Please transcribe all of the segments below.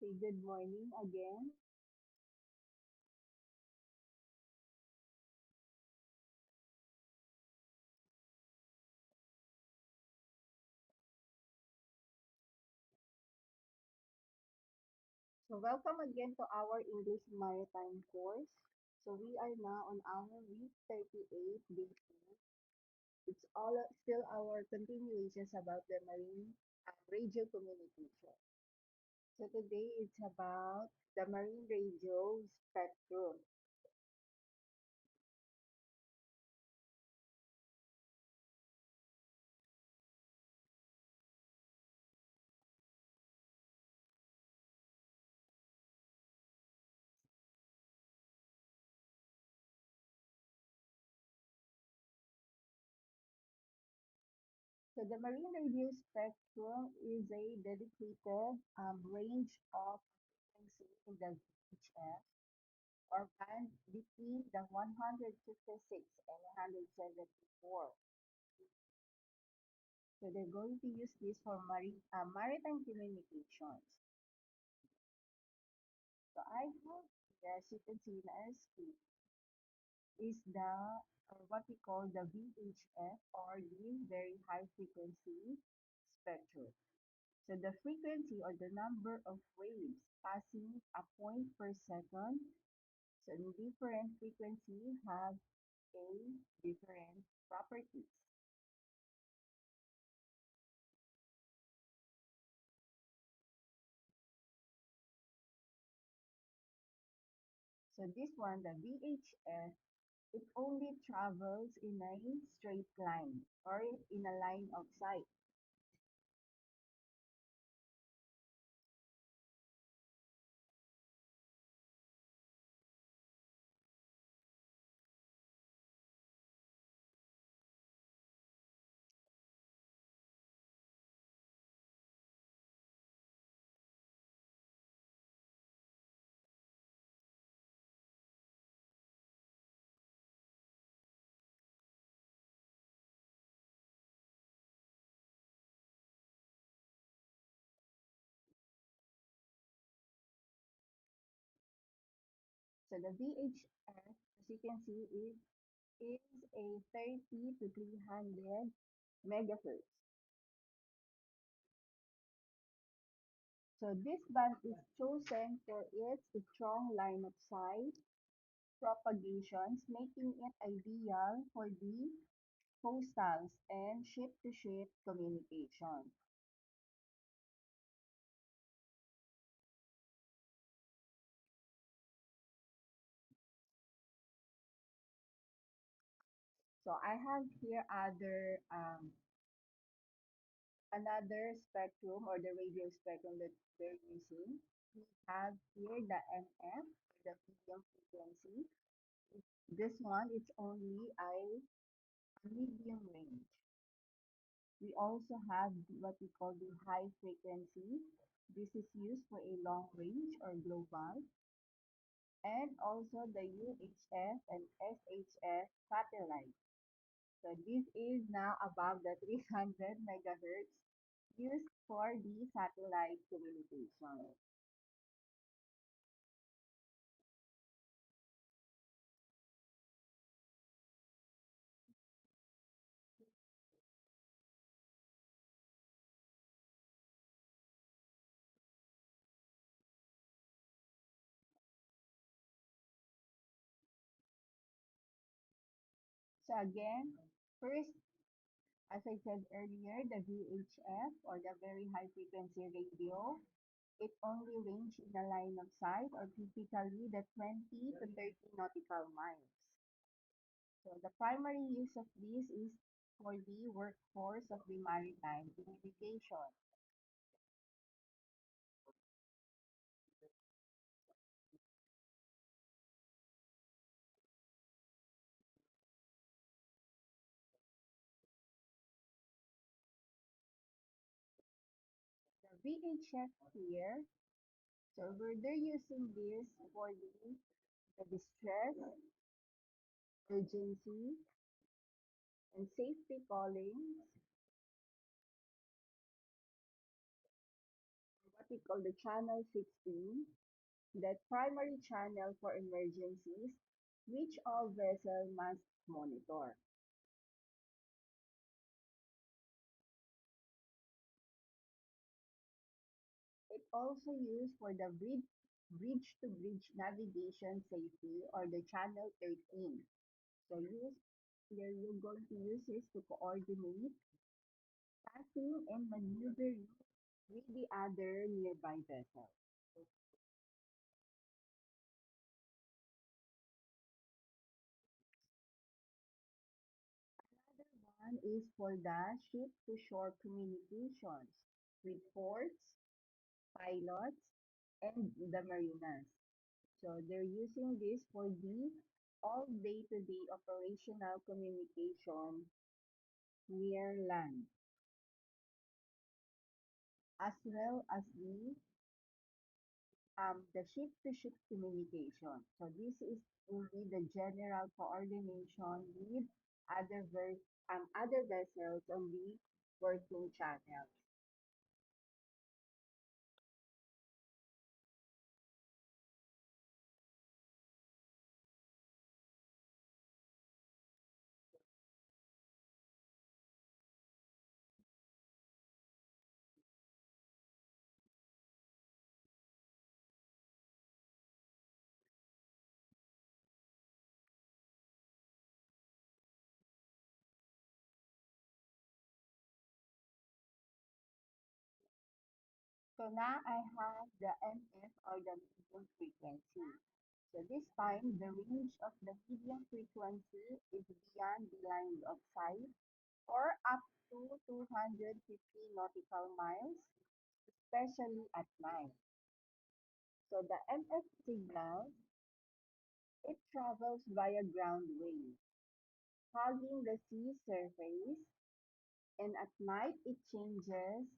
Say good morning again. So welcome again to our English Maritime course. So we are now on our week 38, day 2. It's all still our continuations about the marine radio communication. So today it's about the marine radio spectrum. So the marine radio spectrum is a dedicated range of frequency in the VHF or band between the 156 and 174. So they're going to use this for maritime communications. So I have here, as you can see in our screen, is the or what we call the VHF or the very high frequency spectrum. So the frequency or the number of waves passing a point per second. So the different frequency have a different properties. So this one, the VHF, it only travels in a straight line or in a line of sight. So the VHF, as you can see, is a 30 to 300 megahertz. So this band is chosen for its strong line of sight propagations, making it ideal for the coastals and ship-to-ship communication. So I have here another spectrum or the radio spectrum that they're using. We have here the MF, the medium frequency. This one is only a medium range. We also have what we call the high frequency. This is used for a long range or global. And also the UHF and SHF satellite. So this is now above the 300 megahertz used for the satellite communication. So again, first, as I said earlier, the VHF or the very high frequency radio, it only range in the line of sight or typically the 20 to 30 nautical miles. So the primary use of this is for the workforce of the maritime communication. The VHF here, so they're using this for the distress, urgency, and safety callings, we call the channel 16, the primary channel for emergencies, which all vessels must monitor. It also used for the bridge-to-bridge navigation safety or the channel 13. So you're going to use this to coordinate passing and maneuvering with the other nearby vessels. Another one is for the ship-to-shore communications with ports, pilots, and the marinas. So they're using this for the all day-to-day operational communication near land, as well as the ship-to-ship communication. So this is only the general coordination with other vessels on the working channel. So now I have the MF or the medium frequency. So this time, the range of the medium frequency is beyond the line of sight or up to 250 nautical miles, especially at night. So the MF signal, it travels via ground waves, hugging the sea surface, and at night it changes.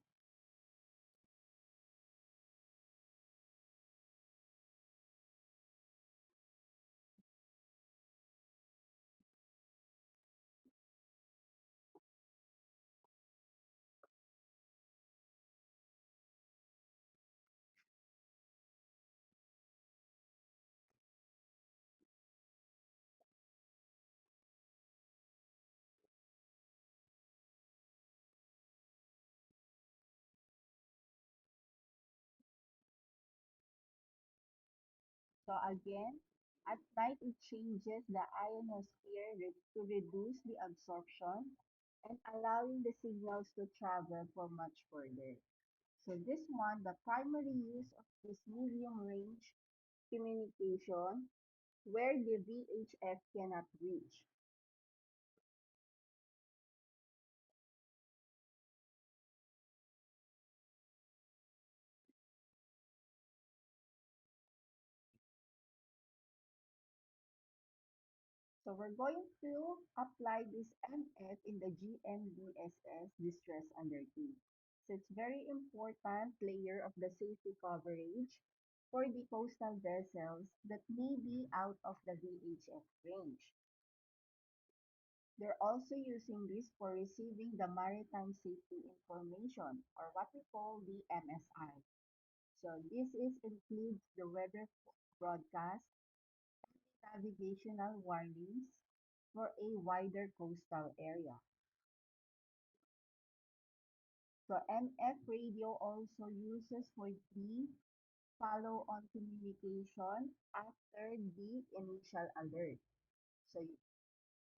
So again, at night it changes the ionosphere to reduce the absorption and allowing the signals to travel for much further. So this one, the primary use of this medium range communication where the VHF cannot reach. So we're going to apply this MF in the GMDSS distress undertake. So it's very important layer of the safety coverage for the coastal vessels that may be out of the VHF range. They're also using this for receiving the maritime safety information or what we call the MSI. So this is includes the weather broadcast and the navigational warnings for a wider coastal area. So MF radio also uses for the follow-on communication after the initial alert. So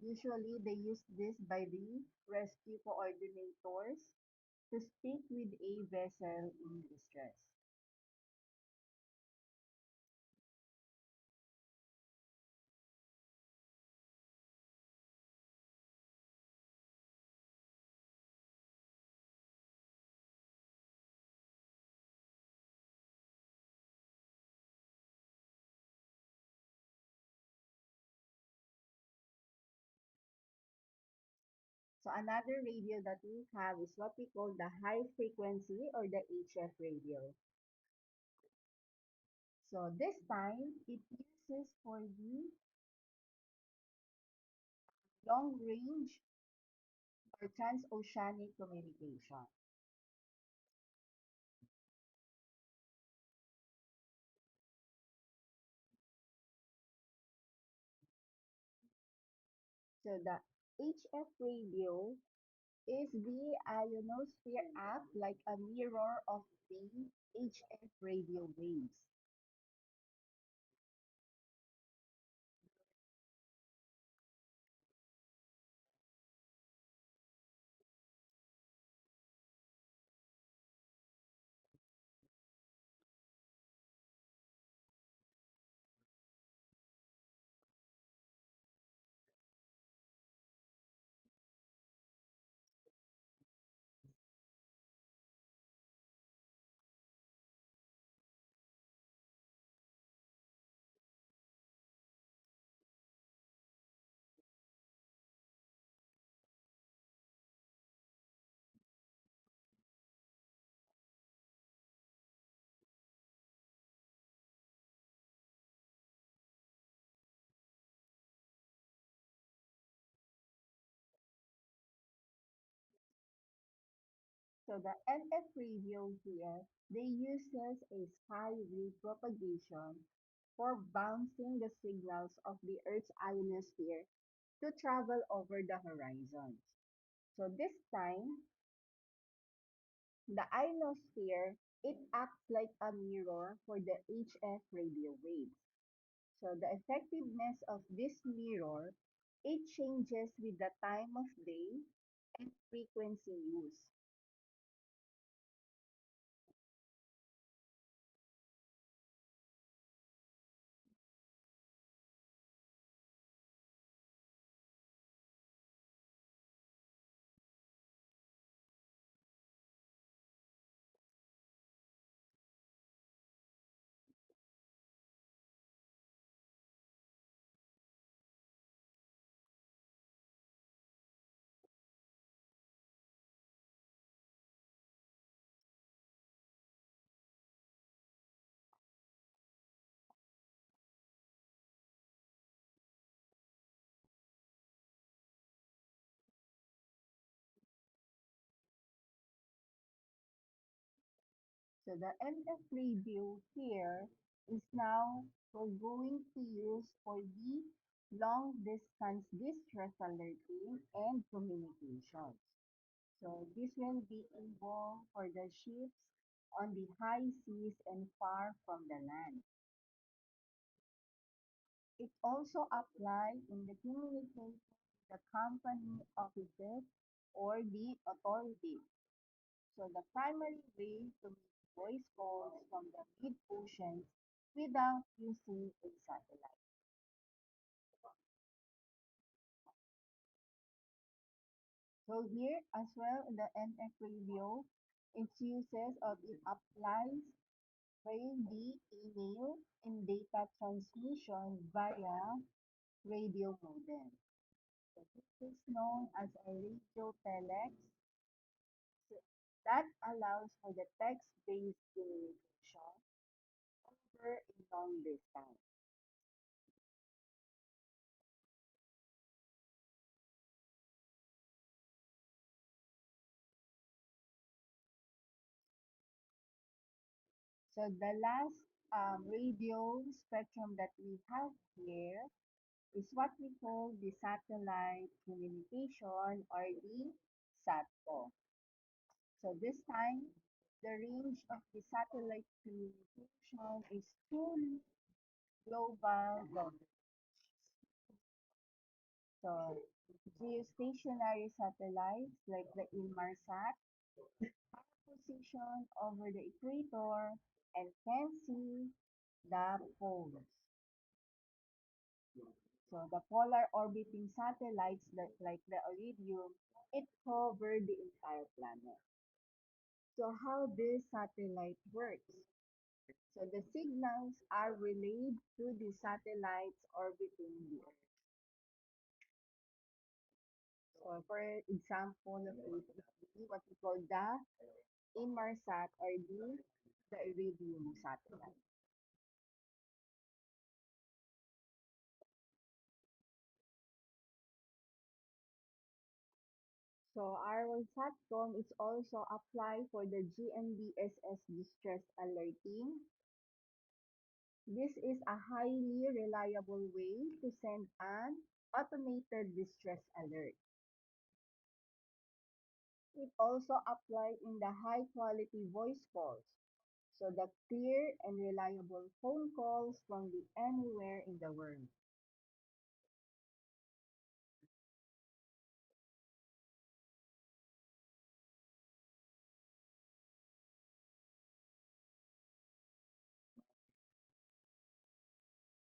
usually they use this by the rescue coordinators to speak with a vessel in distress. So another radio that we have is what we call the high frequency or the HF radio. So this time it uses for the long range or transoceanic communication. So the HF radio is the ionosphere act like a mirror of the HF radio waves. So the NF radio here, they uses a skywave propagation for bouncing the signals of the Earth's ionosphere to travel over the horizon. So this time, the ionosphere, it acts like a mirror for the HF radio waves. So the effectiveness of this mirror, it changes with the time of day and frequency used. So the NF radio here is now we're going to use for the long distance distress alerting and communications. So this will be able for the ships on the high seas and far from the land. It also applies in the communication with the company offices or the authority. So the primary way to make voice calls from the mid-oceans without using a satellite. So here as well in the NF radio, its uses of it applies via the email and data transmission via radio modem. So this is known as a radio telex that allows for the text-based communication over a long distance. So the last radio spectrum that we have here is what we call the satellite communication or the SATCO. So this time, the range of the satellite communication is truly global coverage. So geostationary satellites like the Inmarsat position over the equator and can see the poles. So the polar orbiting satellites like the Iridium, it covered the entire planet. So how this satellite works? So the signals are relayed to the satellites orbiting the Earth. So for example, of it would be what we call the Inmarsat or the Iridium satellite. So our SATCOM is also applied for the GNDSS distress alerting. This is a highly reliable way to send an automated distress alert. It also applies in the high quality voice calls, so the clear and reliable phone calls from the anywhere in the world.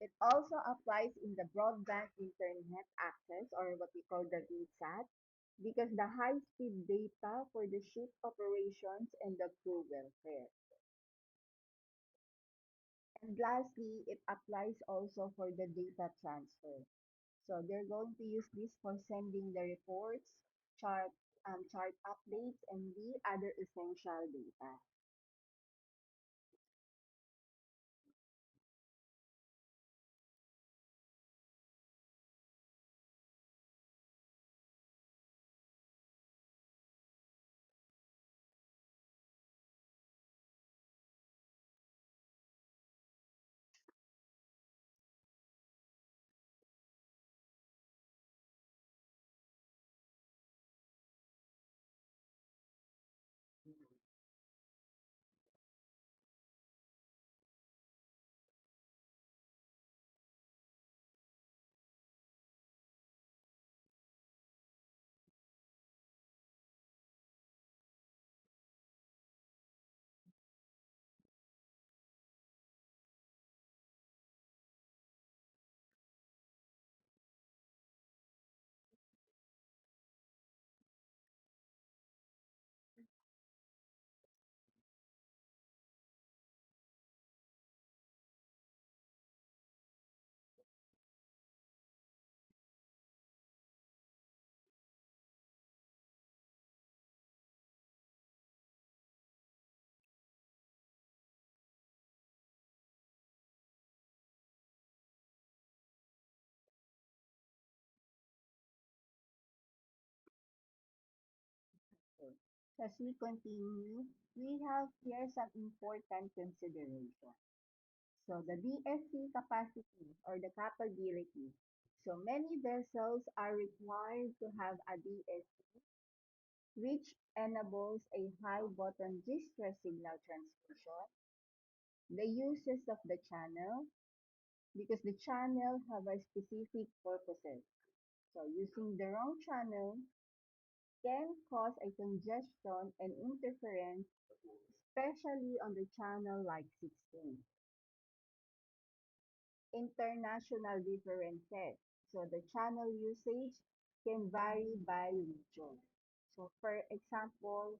It also applies in the broadband internet access or what we call the VSAT because the high-speed data for the ship operations and the crew welfare. And lastly, it applies also for the data transfer. So they're going to use this for sending the reports, chart, chart updates, and the other essential data. Okay. So as we continue, we have here some important consideration. So the DSC capacity or the capability. So many vessels are required to have a DSC which enables a high bottom distress signal transmission, the uses of the channel, because the channel have a specific purposes. So using the wrong channel can cause a congestion and interference, especially on the channel like 16. International differences. So the channel usage can vary by region. So for example,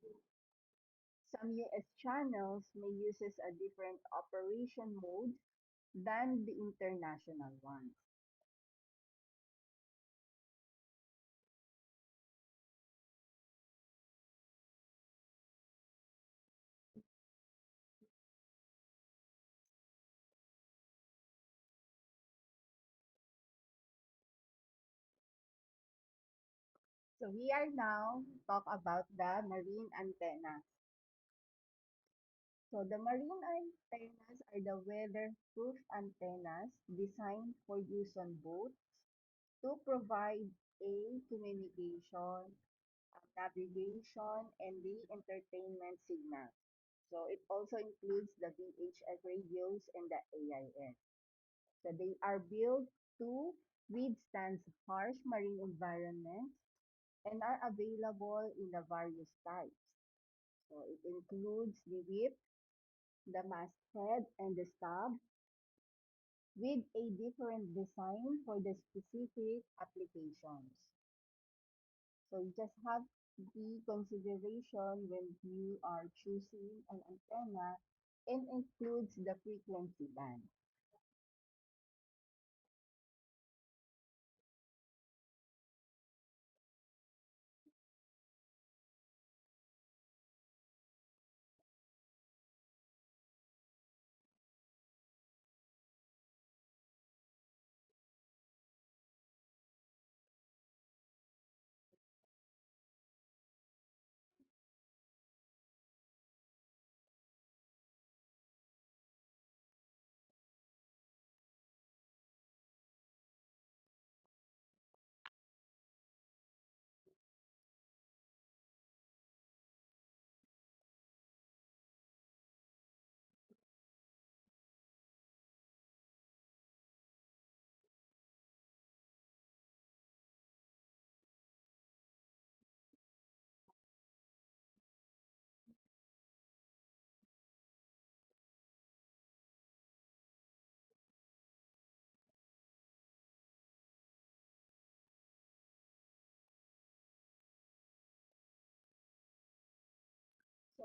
some US channels may uses a different operation mode than the international ones. So we are now talk about the marine antennas. So the marine antennas are the weatherproof antennas designed for use on boats to provide a communication, navigation, and the entertainment signal. So it also includes the VHF radios and the AIS. So they are built to withstand harsh marine environments and are available in the various types. So it includes the whip, the masthead, and the stub with a different design for the specific applications. So you just have the consideration when you are choosing an antenna and includes the frequency band.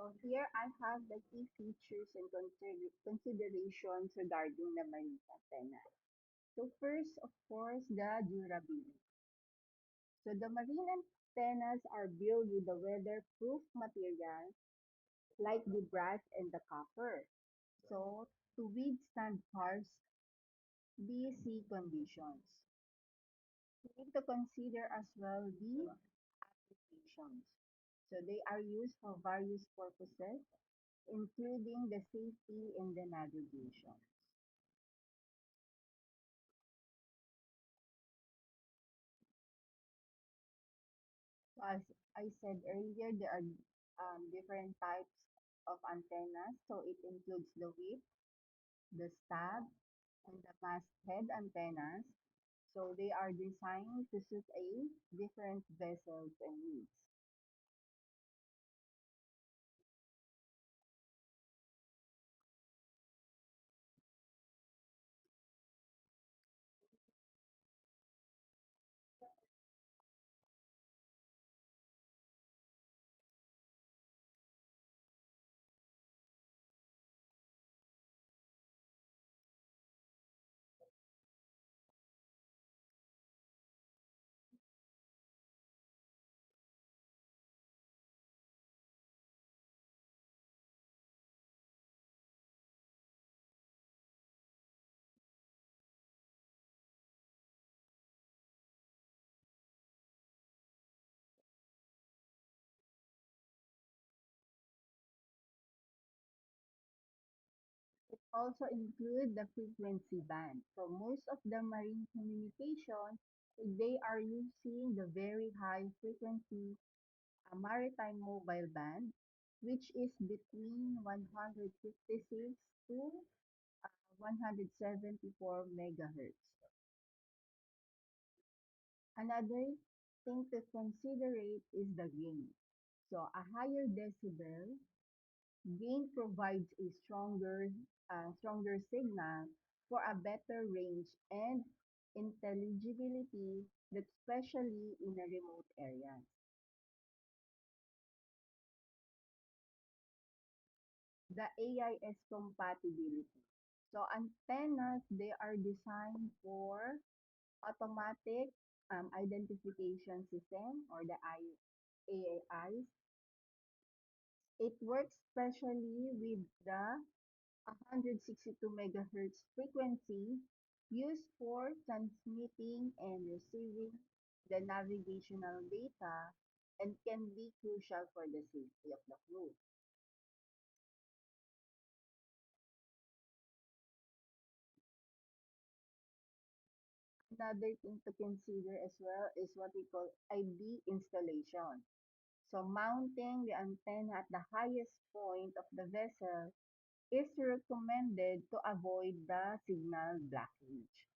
So here I have the key features and considerations regarding the marine antenna. So first, of course, the durability. So the marine antennas are built with the weatherproof material like the brass and the copper. So to withstand harsh BC conditions. We need to consider as well the applications. So they are used for various purposes, including the safety and the navigation. So as I said earlier, there are different types of antennas. So it includes the whip, the stab, and the masthead antennas. So they are designed to suit a different vessels and needs. Also include the frequency band. So most of the marine communication, they are using the very high frequency maritime mobile band, which is between 156 to 174 megahertz. Another thing to consider is the gain. So a higher decibel gain provides a stronger signal for a better range and intelligibility, especially in a remote areas. The AIS compatibility. So antennas, they are designed for automatic identification system or the AIs. It works especially with the 162 megahertz frequency used for transmitting and receiving the navigational data and can be crucial for the safety of the crew. Another thing to consider as well is what we call IB installation. So mounting the antenna at the highest point of the vessel is recommended to avoid the signal blockage.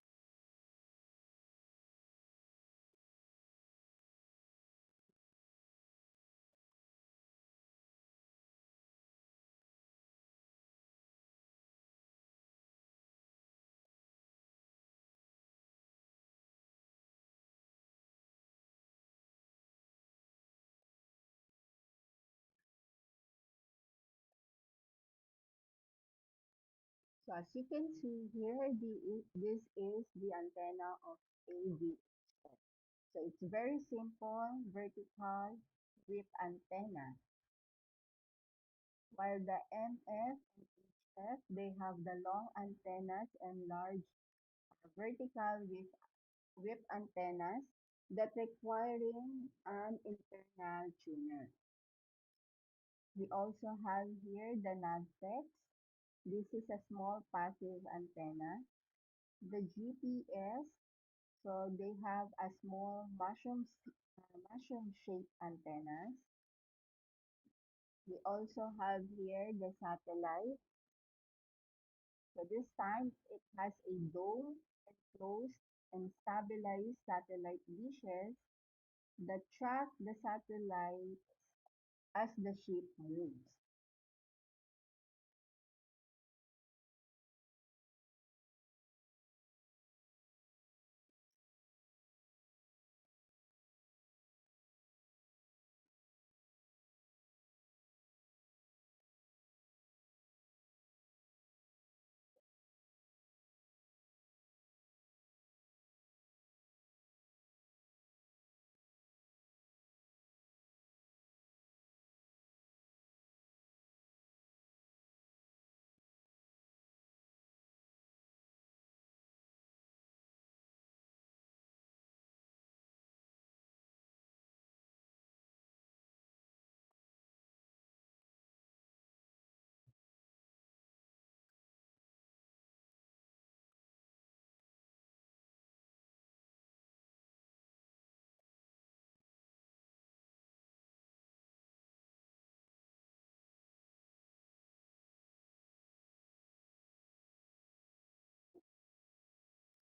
So as you can see here, this is the antenna of AVHF. So it's very simple, vertical whip antenna. While the MF and HF, they have the long antennas and large vertical whip antennas that requiring an internal tuner. We also have here the NAVTEX. This is a small passive antenna. The GPS, so they have a small mushroom-shaped antennas. We also have here the satellite. So this time it has a dome enclosed and stabilized satellite dishes that track the satellite as the ship moves.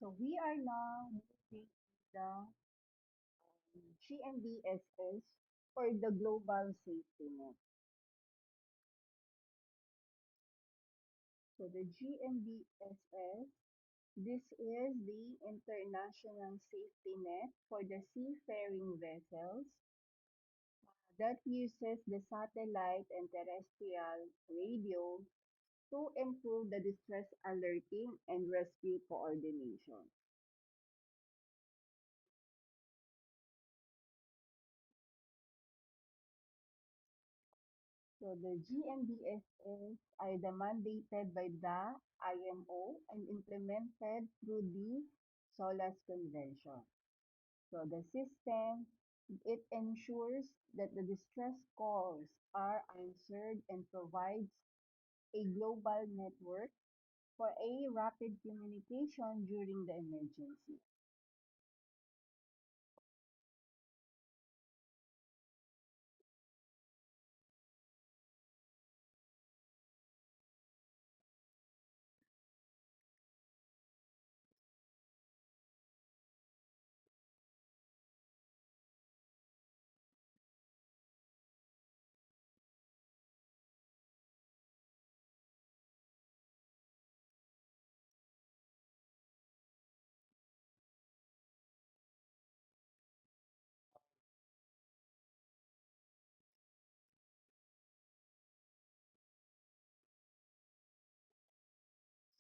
So we are now moving to the GMBSS or the Global Safety Net. So the GMBSS, this is the international safety net for the seafaring vessels that uses the satellite and terrestrial radio to improve the distress alerting and rescue coordination. So the GMBSS are the mandated by the IMO and implemented through the SOLAS Convention. So the system, it ensures that the distress calls are answered and provides a global network for a rapid communication during the emergency.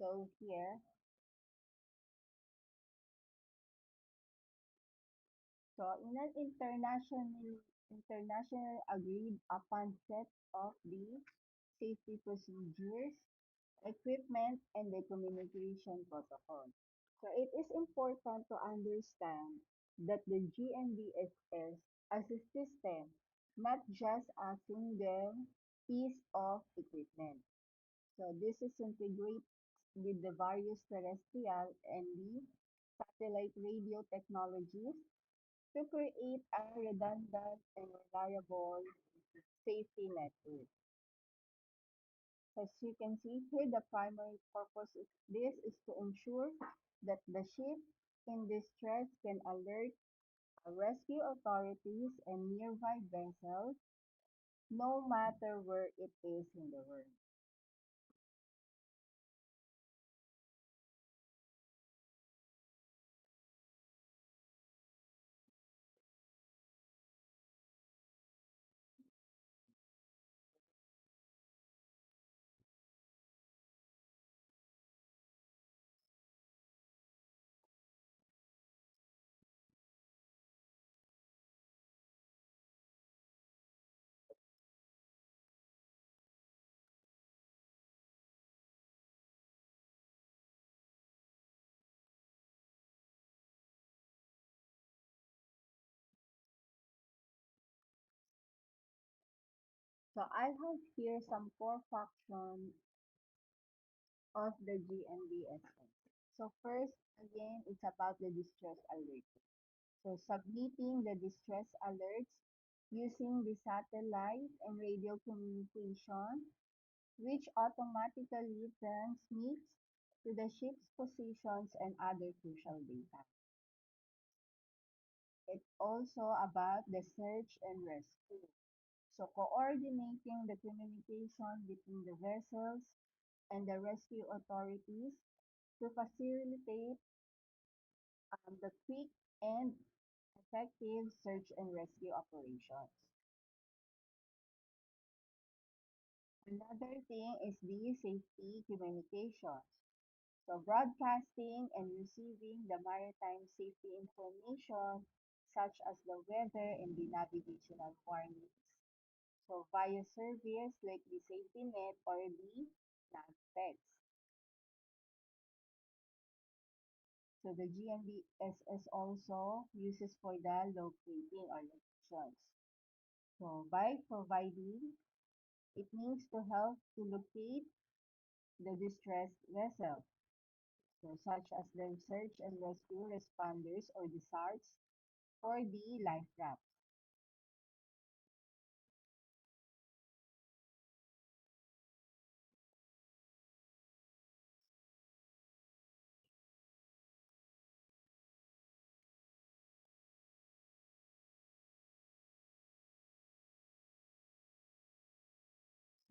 So here, so in an international agreed upon set of the safety procedures, equipment, and the communication protocol. So it is important to understand that the GMBSS as a system, not just a single piece of equipment. So this is integrated with the various terrestrial and the satellite radio technologies to create a redundant and reliable safety network. As you can see here, the primary purpose of this is to ensure that the ship in distress can alert rescue authorities and nearby vessels no matter where it is in the world. So I have here some core functions of the GMBSS. So first, again, it's about the distress alert. So submitting the distress alerts using the satellite and radio communication, which automatically transmits to the ship's positions and other crucial data. It's also about the search and rescue. So coordinating the communication between the vessels and the rescue authorities to facilitate the quick and effective search and rescue operations. Another thing is the safety communications. So broadcasting and receiving the maritime safety information such as the weather and the navigational warnings. So via service like the safety net or the NAVTEX. So the GMBSS also uses for the locating or locations. So by providing, it means to help to locate the distressed vessel. So such as the search and rescue responders or the SARS or the life rafts.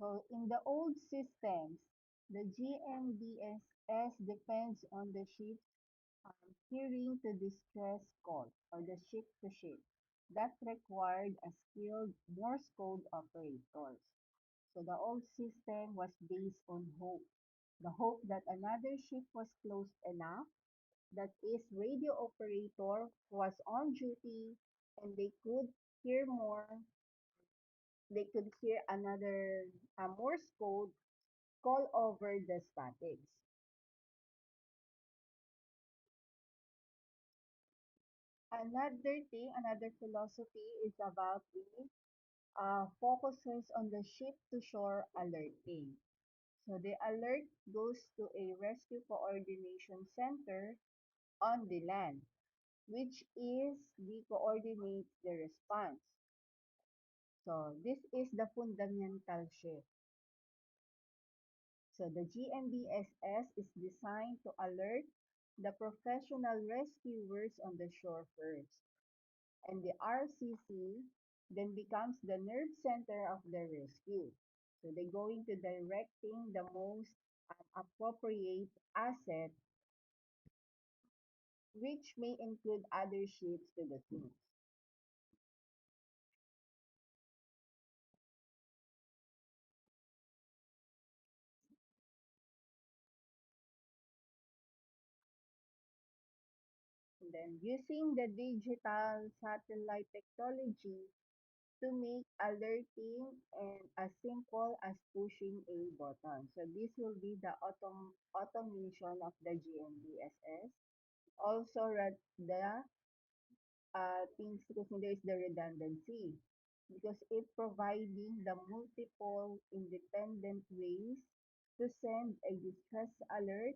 So in the old systems, the GMDSS depends on the ship's hearing to distress call or the ship to ship. That required a skilled Morse code operators. So the old system was based on hope. The hope that another ship was close enough, that is radio operator was on duty and hear more, they could hear another Morse code call over the statics. Another philosophy is about the focuses on the ship to shore alerting. So the alert goes to a rescue coordination center on the land, which is the coordinates the response. So this is the fundamental shift. So the GMBSS is designed to alert the professional rescuers on the shore first, and the RCC then becomes the nerve center of the rescue. So they're going to directing the most appropriate asset, which may include other ships to the team. And then using the digital satellite technology to make alerting and as simple as pushing a button. So this will be the automation of the GMDSS. Also, the things because there is the redundancy because it providing the multiple independent ways to send a distress alert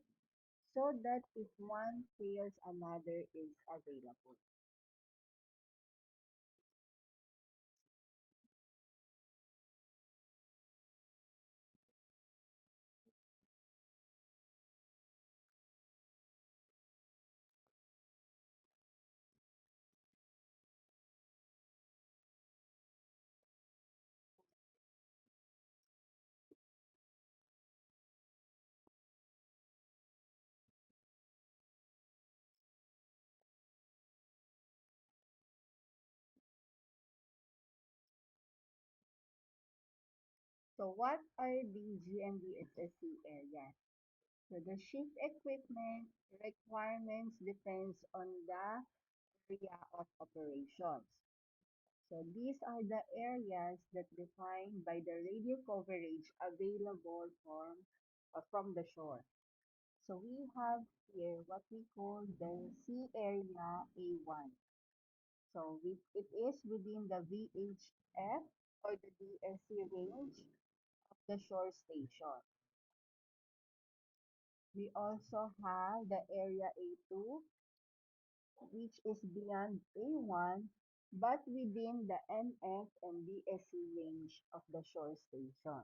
so that if one fails, another is available. So what are the GMDSSC areas? So the shift equipment requirements depends on the area of operations. So these are the areas that defined by the radio coverage available from the shore. So we have here what we call the sea area A1. So it is within the VHF or the DSC range of the shore station. We also have the area A2, which is beyond A1 but within the NF and BSC range of the shore station.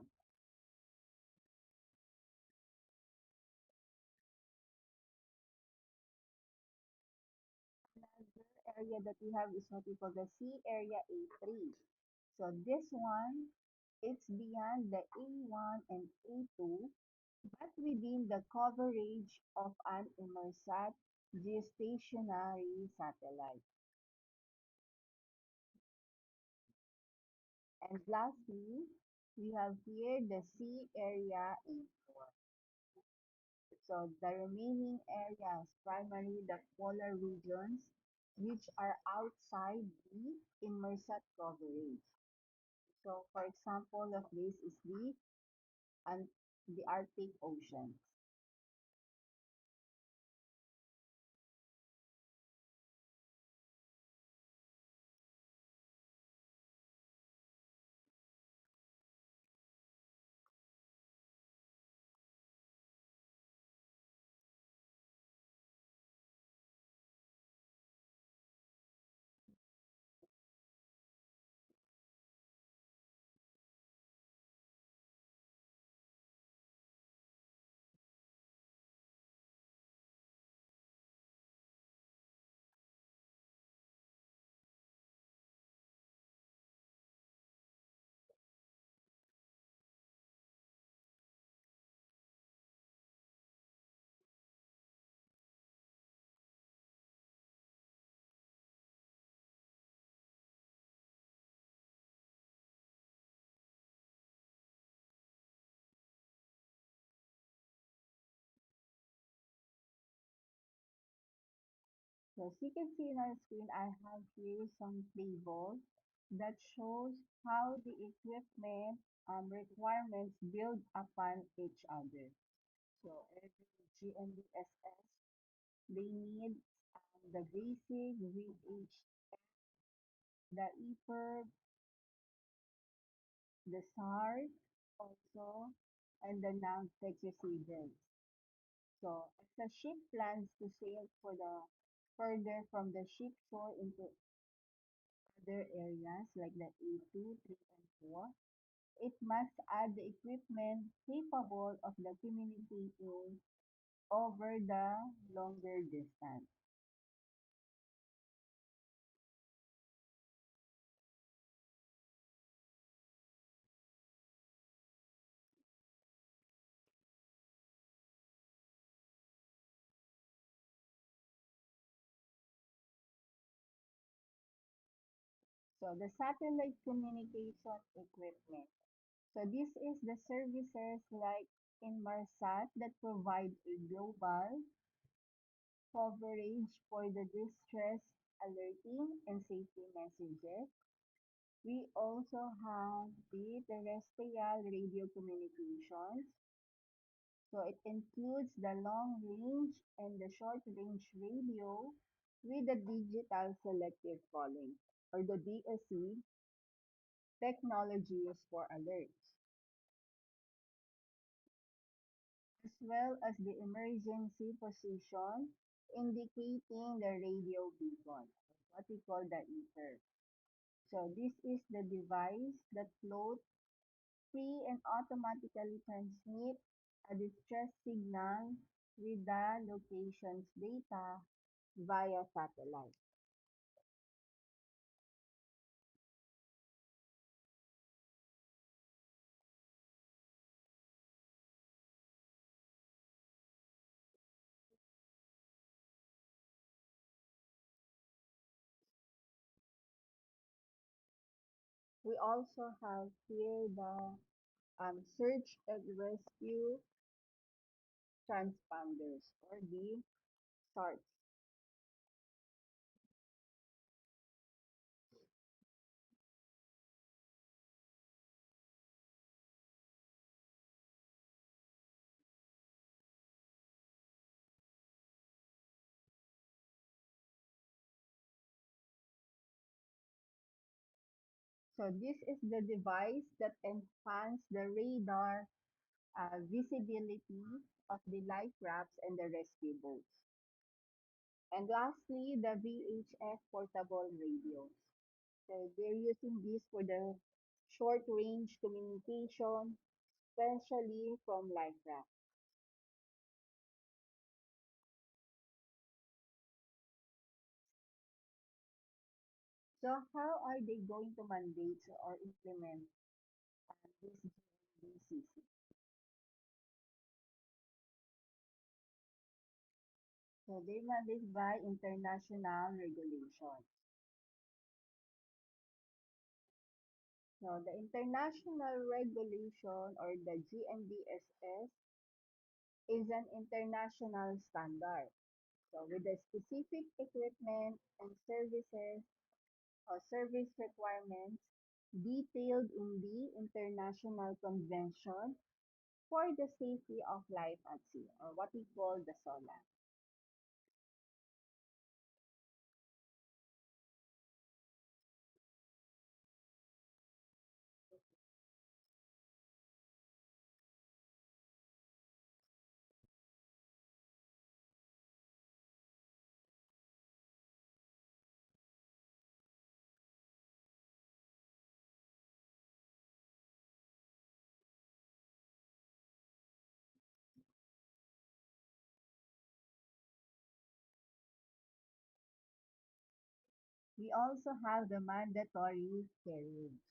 Another area that we have is what we call the sea area A3. So this one, it's beyond the A1 and A2, but within the coverage of an Inmarsat geostationary satellite. And lastly, we have here the sea area A4. So the remaining areas, primarily the polar regions, which are outside the Inmarsat coverage. So for example of this is and the Arctic Ocean. So as you can see in our screen, I have here some table that shows how the equipment requirements build upon each other. So every GNDSS, they need the basic VH, the EPIRB, the SAR also, and the non-text receivers. So as the ship plans to sail for the further from the ship shore into other areas like the A2, 3, and 4, it must add the equipment capable of the communicating over the longer distance. So the satellite communication equipment. So this is the services like Inmarsat that provide a global coverage for the distress alerting and safety messages. We also have the terrestrial radio communications. So it includes the long range and the short range radio with the digital selective calling or the DSC technology used for alerts, as well as the emergency position indicating the radio beacon, what we call the ether. So this is the device that floats free and automatically transmit a distress signal with the location's data via satellite. We also have here the search and rescue transponders or the SARTs. So this is the device that enhance the radar visibility of the life rafts and the rescue boats. And lastly, the VHF portable radios. So they're using this for the short range communication, especially from life raft. So how are they going to mandate or implement this GNDCC? So they mandate by international regulations. So the international regulation or the GNDSS is an international standard. So with the specific equipment and services or service requirements detailed in the International Convention for the Safety of Life at Sea, or what we call the SOLA. We also have the mandatory carriage.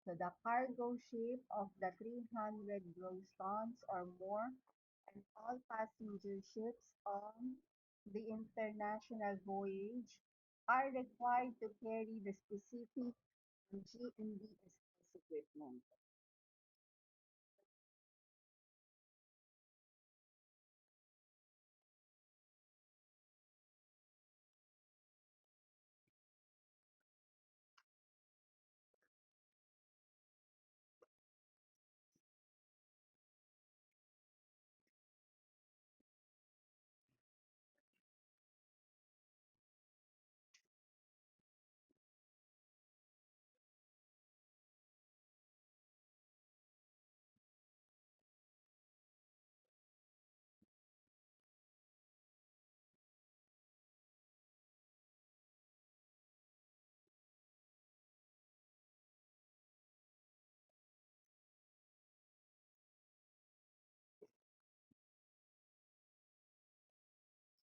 So the cargo ship of the 300 gross tons or more and all passenger ships on the international voyage are required to carry the specific GNDSS equipment.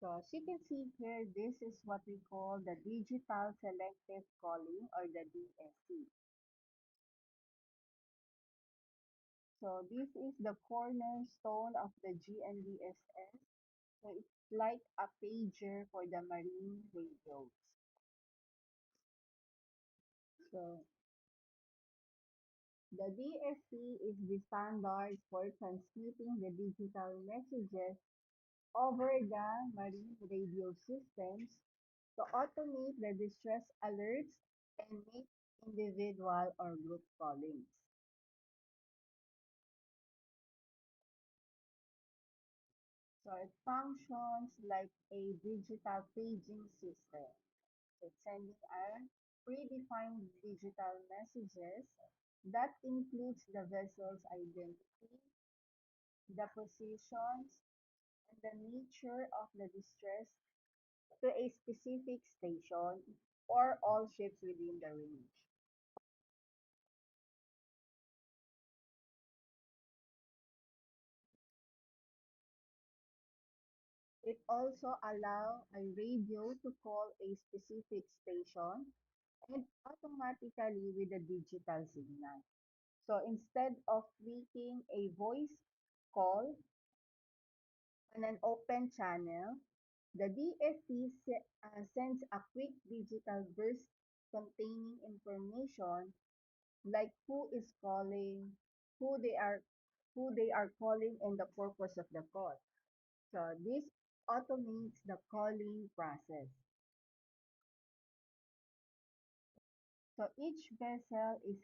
So as you can see here, this is what we call the digital selective calling or the DSC. So this is the cornerstone of the GNDSS. So it's like a pager for the marine radios. So the DSC is the standard for transmitting the digital messages over the marine radio systems to automate the distress alerts and make individual or group callings. So it functions like a digital paging system. So it's sending a predefined digital messages that includes the vessel's identity, the positions, and the nature of the distress to a specific station or all ships within the range. It also allows a radio to call a specific station and automatically with a digital signal. So instead of making a voice call on an open channel, the DSC sends a quick digital burst containing information like who is calling, who they are, who they are calling, and the purpose of the call. So this automates the calling process. So each vessel is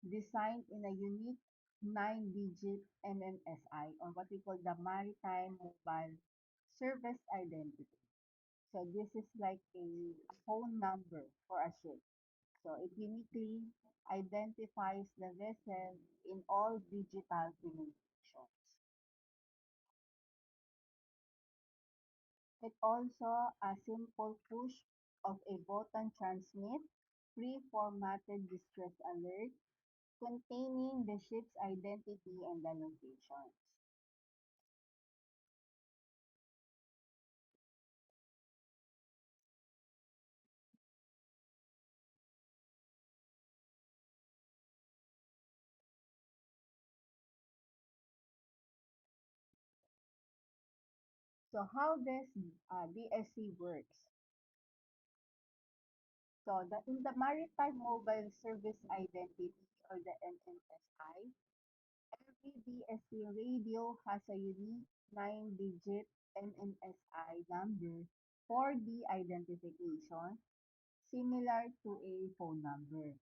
designed in a unique 9-digit MMSI or what we call the Maritime Mobile Service Identity. So this is like a phone number for a ship. So it uniquely identifies the vessel in all digital communications. It also a simple push of a button transmit pre-formatted distress alert containing the ship's identity and the locations. So how this DSC works? So in the Maritime Mobile Service Identity or the MMSI, every DSC radio has a unique 9-digit MMSI number for the identification, similar to a phone number.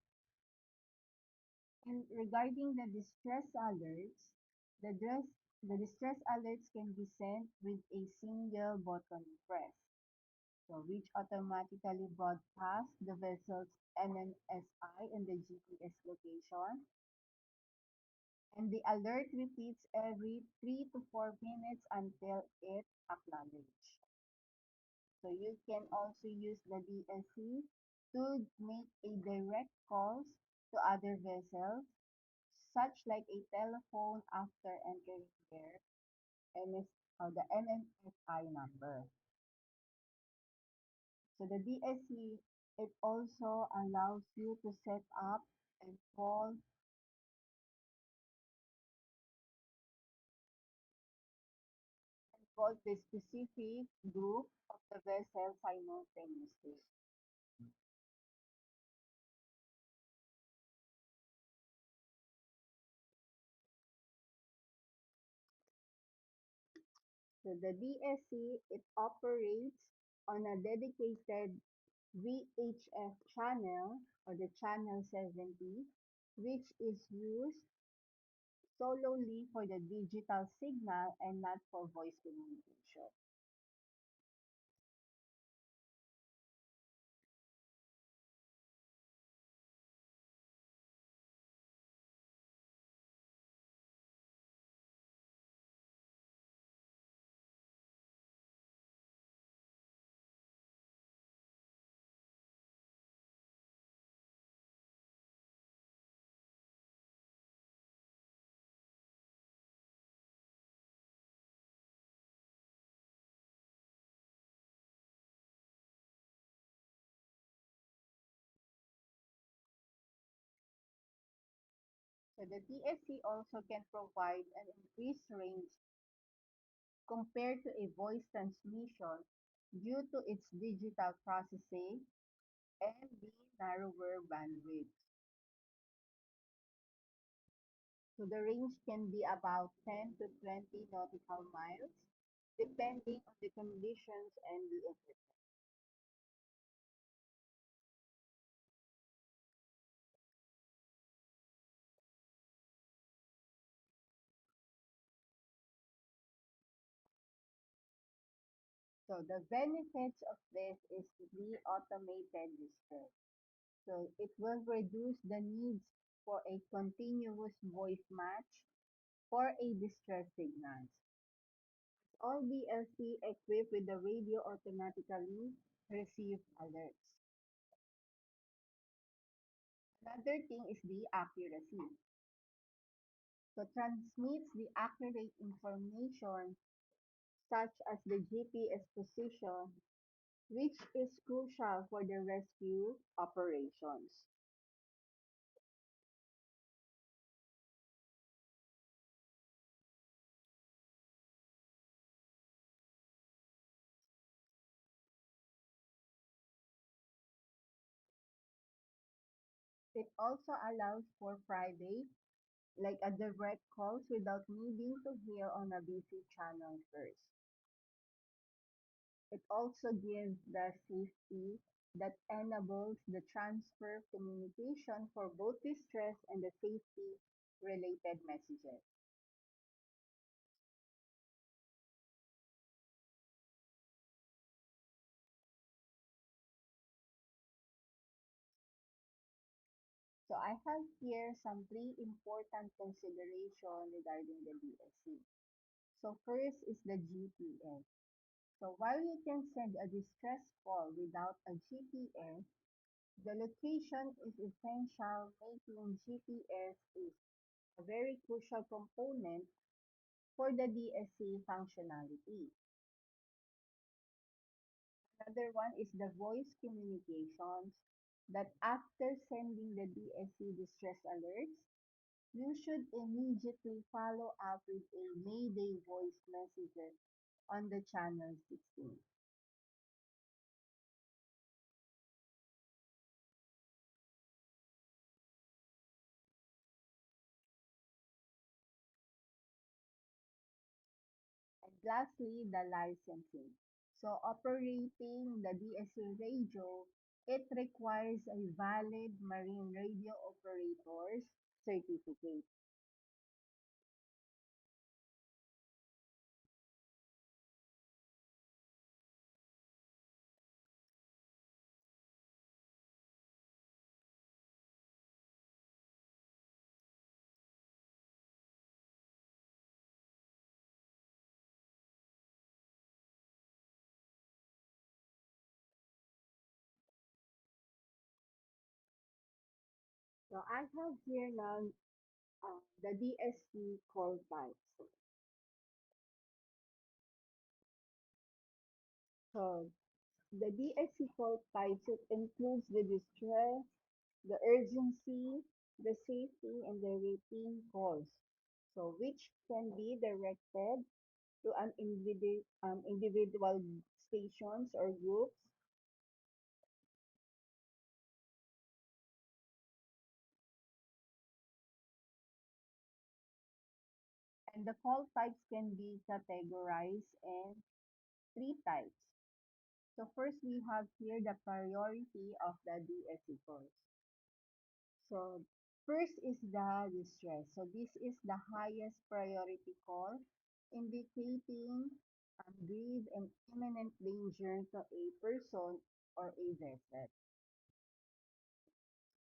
And regarding the distress alerts, the, dress, the distress alerts can be sent with a single button press, so which automatically broadcasts the vessel's MMSI and the GPS location, and the alert repeats every 3 to 4 minutes until it acknowledged. So you can also use the DSC to make a direct calls to other vessels, such like a telephone after entering their MS or the MMSI number. So the DSC, it also allows you to set up and call the specific group of the vessel simultaneously. So the DSC, it operates on a dedicated VHF channel or the channel 70, which is used solely for the digital signal and not for voice communication. So the DSC also can provide an increased range compared to a voice transmission due to its digital processing and the narrower bandwidth. So the range can be about 10 to 20 nautical miles, depending on the conditions and the equipment. So the benefits of this is the automated distress. So it will reduce the needs for a continuous voice match for a distress signal. All BLC equipped with the radio automatically receive alerts. Another thing is the accuracy. So transmits the accurate information such as the GPS position, which is crucial for the rescue operations. It also allows for private, like a direct calls without needing to hear on a busy channel first. It also gives the safety that enables the transfer communication for both distress and the safety related messages. So I have here some three important consideration regarding the DSC. So first is the GPS. So while you can send a distress call without a GPS, the location is essential, making GPS is a very crucial component for the DSC functionality. Another one is the voice communications that after sending the DSC distress alerts, you should immediately follow up with a Mayday voice message on the channel 16. And lastly, the licensing. So operating the DSC radio, it requires a valid marine radio operator's certificate. So I have here now the DSC call types. So the DSC call types, it includes the distress, the urgency, the safety, and the routine calls. So which can be directed to an individual stations or groups. And the call types can be categorized in three types. So first we have here the priority of the DSC calls. So first is the distress. So this is the highest priority call indicating grave and imminent danger to a person or a vessel.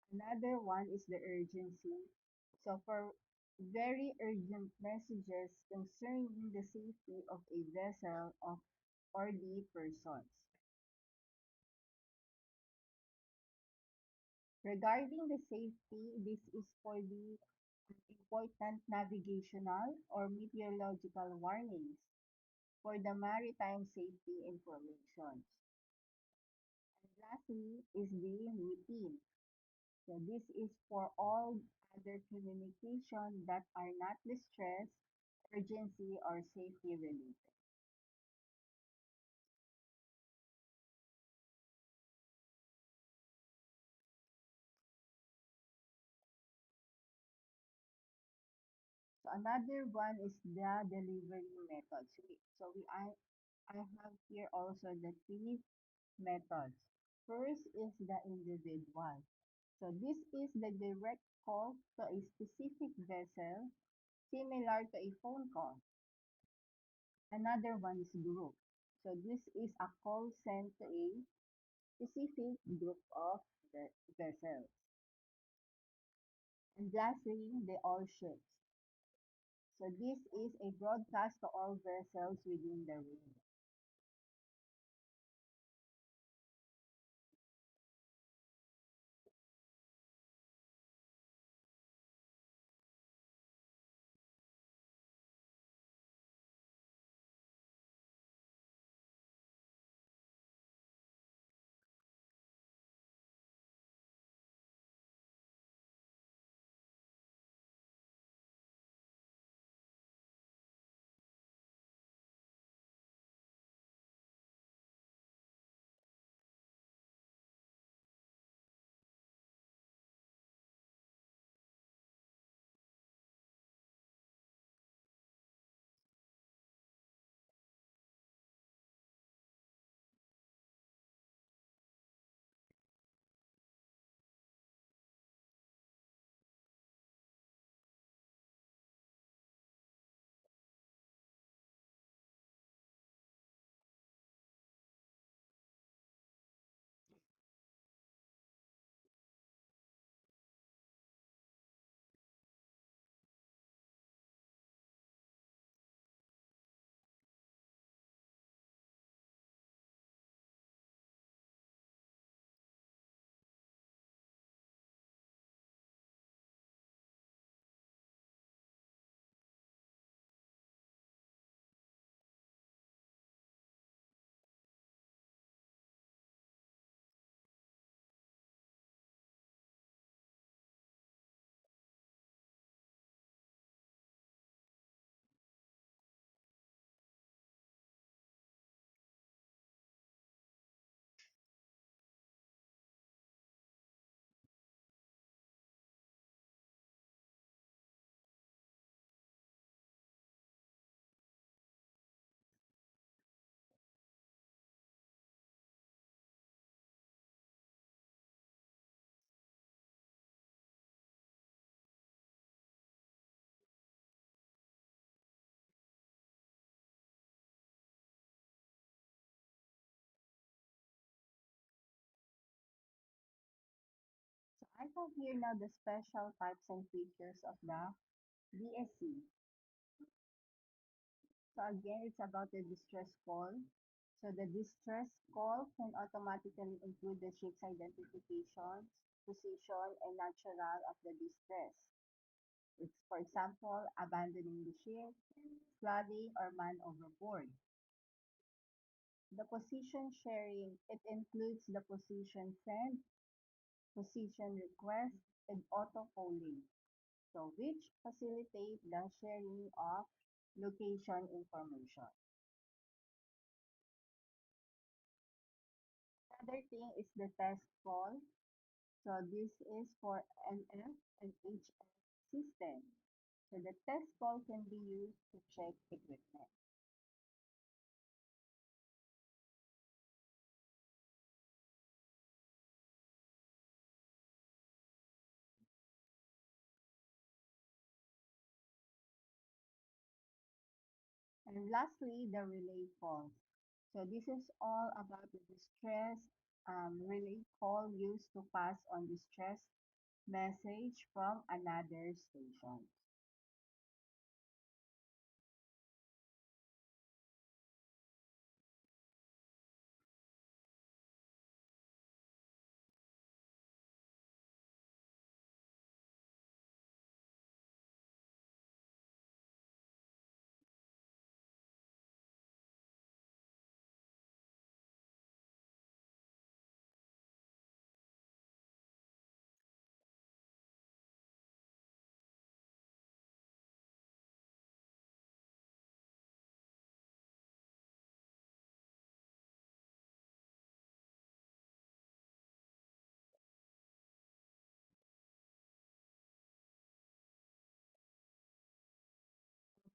Another one is the urgency. So for very urgent messages concerning the safety of a vessel of, or the persons. Regarding the safety, this is for the important navigational or meteorological warnings for the maritime safety information. And lastly is the routine. So this is for all other communication that are not distress, urgency, or safety related. So another one is the delivery methods. I have here also the three methods. First is the individual. So this is the direct call to a specific vessel, similar to a phone call. Another one is group. So this is a call sent to a specific group of the vessels. And lastly, the all ships. So this is a broadcast to all vessels within the ring. So I have here now the special types and features of the DSC. So again, it's about the distress call. So the distress call can automatically include the ship's identification, position, and natural of the distress. It's, for example, abandoning the ship, flooding, or man overboard. The position sharing, it includes the position send, position request, and auto polling. So which facilitate the sharing of location information. Another thing is the test call. So this is for NF and HF system. So the test call can be used to check equipment. And lastly, the relay calls. So this is all about the distress relay call used to pass on distress message from another station.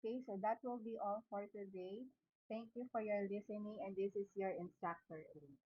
Okay, so that will be all for today. Thank you for your listening, and this is your instructor, Lee.